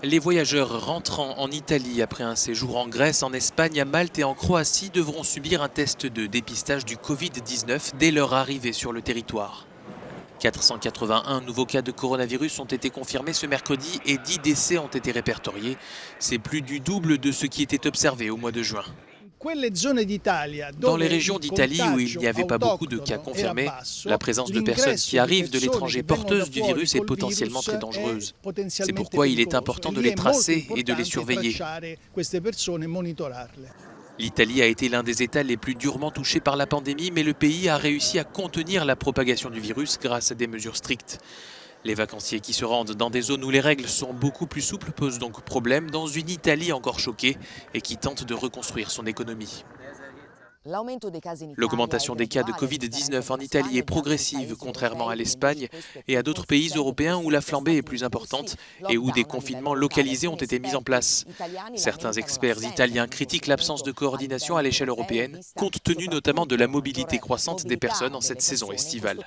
Les voyageurs rentrant en Italie après un séjour en Grèce, en Espagne, à Malte et en Croatie devront subir un test de dépistage du Covid-19 dès leur arrivée sur le territoire. 481 nouveaux cas de coronavirus ont été confirmés ce mercredi et 10 décès ont été répertoriés. C'est plus du double de ce qui était observé au mois de juin. Dans les régions d'Italie où il n'y avait pas beaucoup de cas confirmés, la présence de personnes qui arrivent de l'étranger porteuses du virus est potentiellement très dangereuse. C'est pourquoi il est important de les tracer et de les surveiller. L'Italie a été l'un des États les plus durement touchés par la pandémie, mais le pays a réussi à contenir la propagation du virus grâce à des mesures strictes. Les vacanciers qui se rendent dans des zones où les règles sont beaucoup plus souples posent donc problème dans une Italie encore choquée et qui tente de reconstruire son économie. L'augmentation des cas de Covid-19 en Italie est progressive, contrairement à l'Espagne et à d'autres pays européens où la flambée est plus importante et où des confinements localisés ont été mis en place. Certains experts italiens critiquent l'absence de coordination à l'échelle européenne, compte tenu notamment de la mobilité croissante des personnes en cette saison estivale.